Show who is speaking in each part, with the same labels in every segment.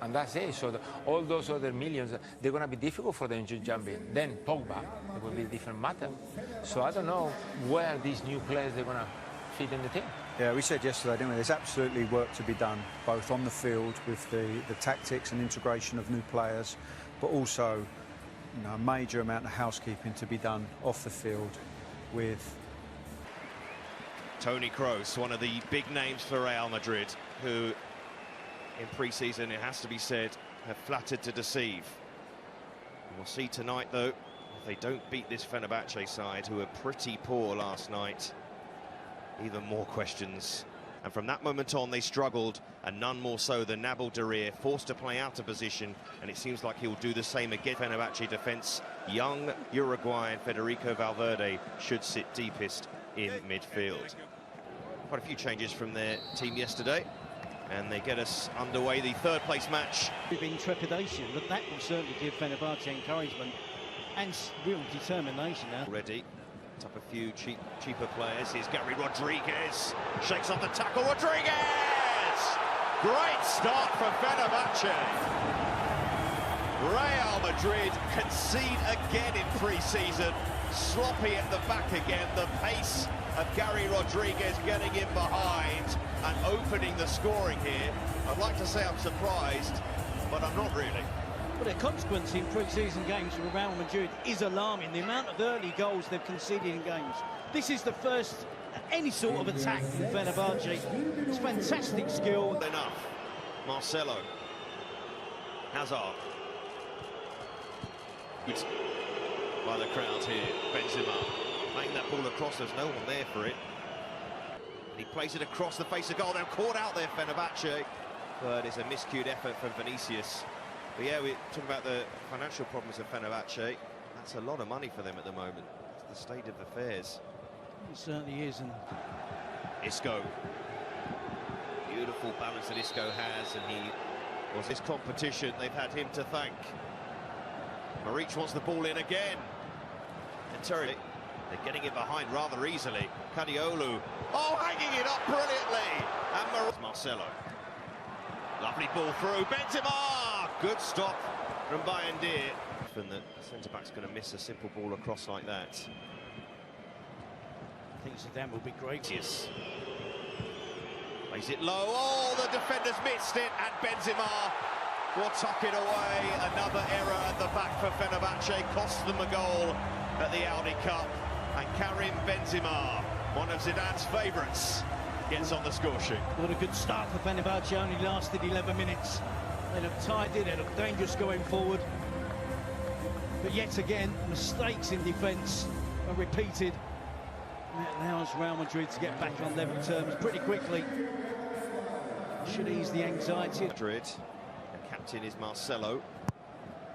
Speaker 1: And that's it. So all those other millions, they're going to be difficult for them to jump in. Then Pogba, it will be a different matter. So I don't know where these new players they're going to fit in the team.
Speaker 2: Yeah, we said yesterday, didn't we? There's absolutely work to be done, both on the field with the tactics and integration of new players, but also, you know, a major amount of housekeeping to be done off the field with
Speaker 3: Toni Kroos, one of the big names for Real Madrid, who in pre-season, it has to be said, have flattered to deceive. And we'll see tonight, though, if they don't beat this Fenerbahce side, who were pretty poor last night. Even more questions. And from that moment on, they struggled, and none more so than Nabil Darir, forced to play out of position, and it seems like he'll do the same again. Fenerbahce defence, young Uruguayan Federico Valverde should sit deepest in midfield. Quite a few changes from their team yesterday, and they get us underway the third-place match.
Speaker 4: In trepidation, but that will certainly give Fenerbahce encouragement and real determination now.
Speaker 3: Already, up a few cheaper players. Here's Gary Rodriguez, shakes off the tackle. Rodriguez! Great start for Fenerbahce. Real Madrid concede again in pre-season. Sloppy at the back again. The pace of Gary Rodriguez getting in behind and opening the scoring here. I'd like to say I'm surprised, but I'm not really.
Speaker 4: But the consequence in pre-season games for Real Madrid is alarming. The amount of early goals they've conceded in games. This is the first any sort of attack from Fenerbahce. It's fantastic skill.
Speaker 3: Enough. Marcelo. Hazard. By the crowd here. Benzema playing that ball across. There's no one there for it. He plays it across the face of goal. They're caught out there, Fenerbahce. But it's a miscued effort from Vinicius. But yeah, we're talking about the financial problems of Fenerbahce. That's a lot of money for them at the moment. It's the state of affairs.
Speaker 4: It certainly is. And
Speaker 3: Isco. Beautiful balance that Isco has, and he was this competition. They've had him to thank. Maric wants the ball in again. And Terry, they're getting it behind rather easily. Kadiolu, oh, hanging it up brilliantly. And Marcelo. Lovely ball through. Benzema! Good stop from Bayendir. And the centre-back's going to miss a simple ball across like that.
Speaker 4: I think Zidane will be great.
Speaker 3: Yes. Plays it low. Oh, the defenders missed it, and Benzema will tuck it away. Another error at the back for Fenerbahce cost them a goal at the Audi Cup. And Karim Benzema, one of Zidane's favourites, gets on the score sheet.
Speaker 4: What a good start for Fenerbahce. Only lasted 11 minutes. They look tidy, they look dangerous going forward. But yet again, mistakes in defence are repeated. And that allows Real Madrid to get back on level terms pretty quickly. Should ease the anxiety.
Speaker 3: Madrid, the captain is Marcelo.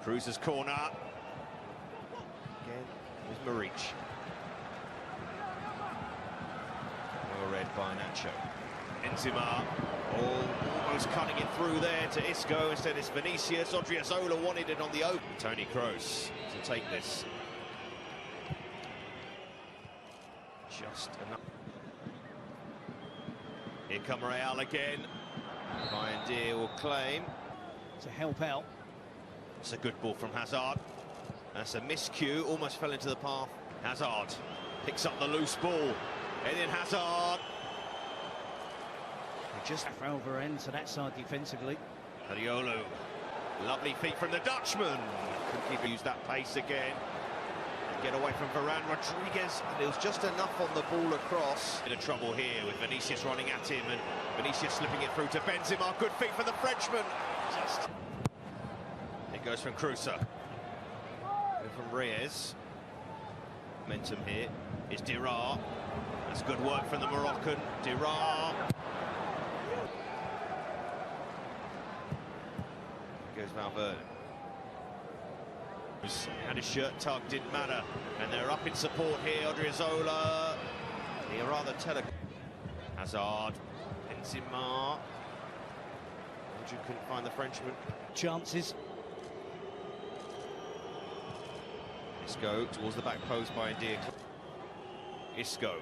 Speaker 3: Cruz's corner. Again, is Maric. Well read by Nacho. Benzema, almost cutting it through there to Isco. Instead it's Vinicius. Odriozola wanted it on the open. Toni Kroos to take this. Just enough. Here come Real again. Bayendir will claim.
Speaker 4: To help out.
Speaker 3: It's a good ball from Hazard. That's a miscue, almost fell into the path. Hazard picks up the loose ball. And then Hazard.
Speaker 4: Just over end to that side defensively.
Speaker 3: Kadiolu. Lovely feet from the Dutchman. Couldn't keep use that pace again. Get away from Varane. Rodriguez, and it was just enough on the ball across. Bit of trouble here with Vinicius running at him, and Vinicius slipping it through to Benzema. Good feet from the Frenchman. Just it goes from Cruza. From Reyes. Momentum here is Dirar. That's good work from the Moroccan. Dirar. Goes Valverde. Had his shirt tugged, didn't matter. And they're up in support here. Odriozola. He rather Hazard. Benzema. Madrid couldn't find the Frenchman.
Speaker 4: Chances.
Speaker 3: Isco towards the back post by Bayendir. Isco.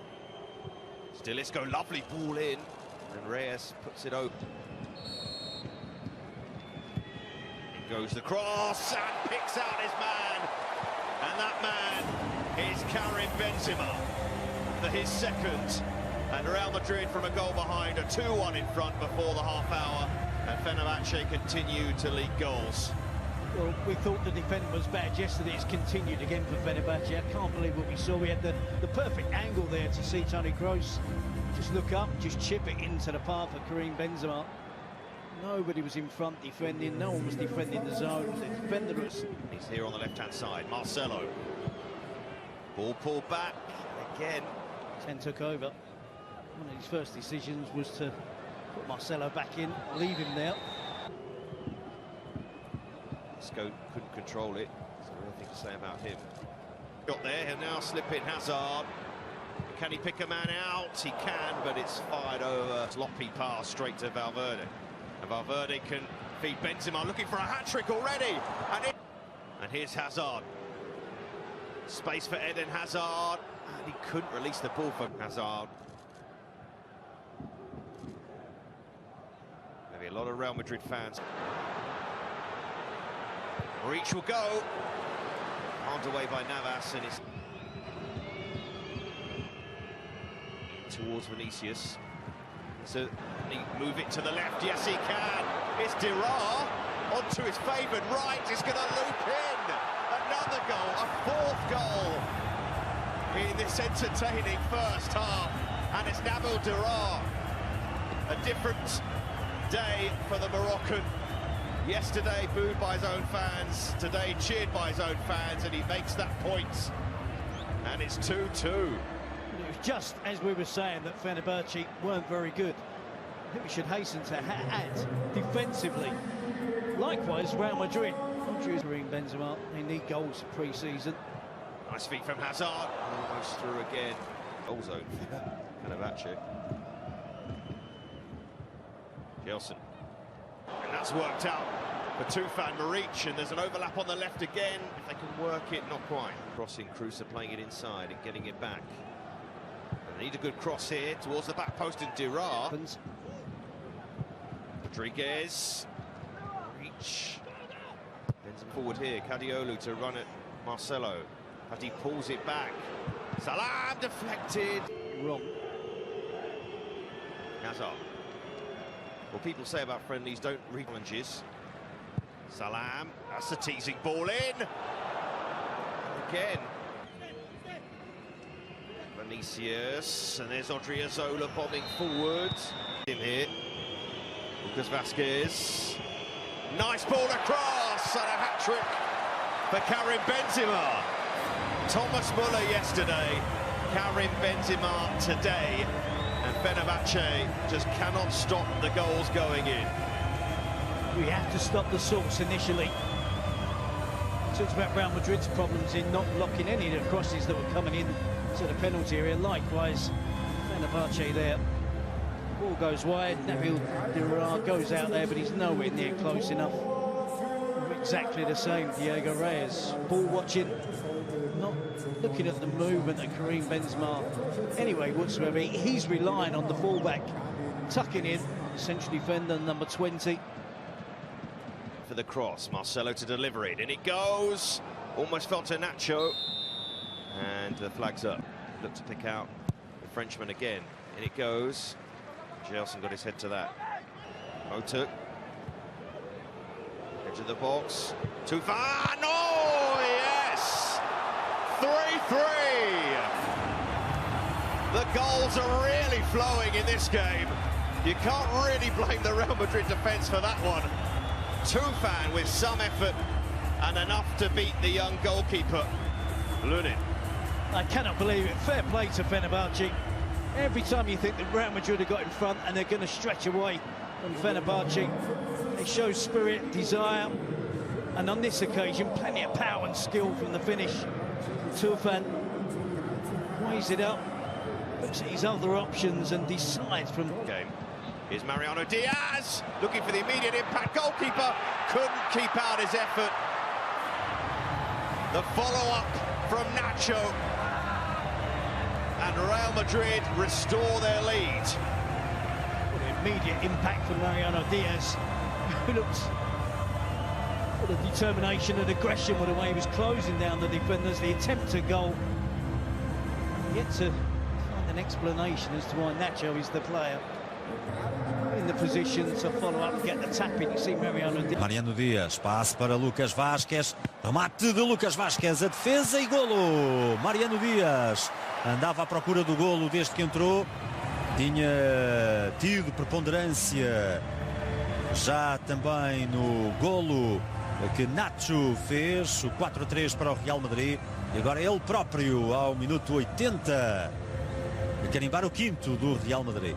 Speaker 3: Still Isco. Lovely ball in. And Reyes puts it open. Goes the cross and picks out his man. And that man is Karim Benzema for his second. And Real Madrid from a goal behind, a 2-1 in front before the half hour. And Fenerbahce continued to lead goals.
Speaker 4: Well, we thought the defending was bad yesterday. It's continued again for Fenerbahce. I can't believe what we saw. We had the perfect angle there to see Toni Kroos just look up, just chip it into the path of Karim Benzema. Nobody was in front defending. No one was defending the zone. The defender was...
Speaker 3: He's here on the left-hand side. Marcelo. Ball pulled back again.
Speaker 4: 10 took over. One of his first decisions was to put Marcelo back in, leave him there.
Speaker 3: Scope couldn't control it. So nothing to say about him. Got there, and now slip in Hazard. Can he pick a man out? He can, but it's fired over. Sloppy pass straight to Valverde. And Valverde can feed Benzema, looking for a hat-trick already. And here's Hazard. Space for Eden Hazard. And he couldn't release the ball for Hazard. Maybe a lot of Real Madrid fans. Reach will go. Armed away by Navas, and it's towards Vinicius. So he move it to the left. Yes, he can. It's Dira onto his favoured right. It's going to loop in. Another goal, a fourth goal in this entertaining first half. And it's Nabil Dira. A different day for the Moroccan. Yesterday booed by his own fans, today cheered by his own fans, and he makes that point. And it's 2-2.
Speaker 4: It was just as we were saying that Fenerbahce weren't very good. I think we should hasten to add defensively. Likewise, Real Madrid. Karim Benzema, they need goals pre-season.
Speaker 3: Nice feet from Hazard. Almost through again. Goal zone for Fenerbahce. Gelson. And that's worked out for Tufan Maric, and there's an overlap on the left again. If they can work it, not quite. Crossing, Kruse playing it inside and getting it back. And they need a good cross here towards the back post, and Dira. Rodriguez. Reach. Benzema forward here. Cadiolu to run at Marcelo. But he pulls it back. Salam deflected.
Speaker 4: Wrong.
Speaker 3: Hazard. Well, people say about friendlies, don't read challenges. Salam, that's a teasing ball in. Again. Vinicius, and there's Odriozola bombing forward. Him here. Lucas Vazquez. Nice ball across, and a hat-trick for Karim Benzema. Thomas Muller yesterday, Karim Benzema today. And Fenerbahce just cannot stop the goals going in.
Speaker 4: We have to stop the source initially. Talks about Real Madrid's problems in not blocking any of the crosses that were coming in to the penalty area. Likewise, Fenerbahce there. Ball goes wide. Nabil Dira goes out there, but he's nowhere near close enough. Exactly the same. Diego Reyes, ball watching, not looking at the movement of Karim Benzema anyway whatsoever. He's relying on the fullback tucking in, central defender number 20.
Speaker 3: For the cross, Marcelo to deliver it, and it goes. Almost fell to Nacho, and the flag's up. Look to pick out the Frenchman again, and it goes. Gelson got his head to that. Motuk. Edge of the box. Tufan. Oh, yes! 3-3. The goals are really flowing in this game. You can't really blame the Real Madrid defence for that one. Tufan with some effort and enough to beat the young goalkeeper, Lunin. I
Speaker 4: cannot believe it. Fair play to Fenerbahce. Every time you think that Real Madrid have got in front and they're going to stretch away from Fenerbahce, they show spirit, desire, and on this occasion, plenty of power and skill from the finish. Tufan weighs it up, looks at his other options and decides from...
Speaker 3: Game. Here's Mariano Diaz, looking for the immediate impact. Goalkeeper couldn't keep out his effort. The follow-up from Nacho. And Real Madrid restore their lead.
Speaker 4: What an immediate impact from Mariano Diaz, who looks But the determination and aggression with the way he was closing down the defenders, the attempt to goal. Yet to find an explanation as to why Nacho is the player in the position to follow up and get the tap in. You see
Speaker 5: Mariano Dias, passe para Lucas Vázquez, remate de Lucas Vázquez, a defesa e golo. Mariano Dias andava à procura do golo desde que entrou, tinha tido preponderância já também no golo que Nacho fez, o 4-3 para o Real Madrid, e agora ele próprio ao minuto 80 a carimbar o quinto do Real Madrid.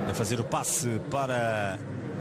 Speaker 5: A fazer o passe para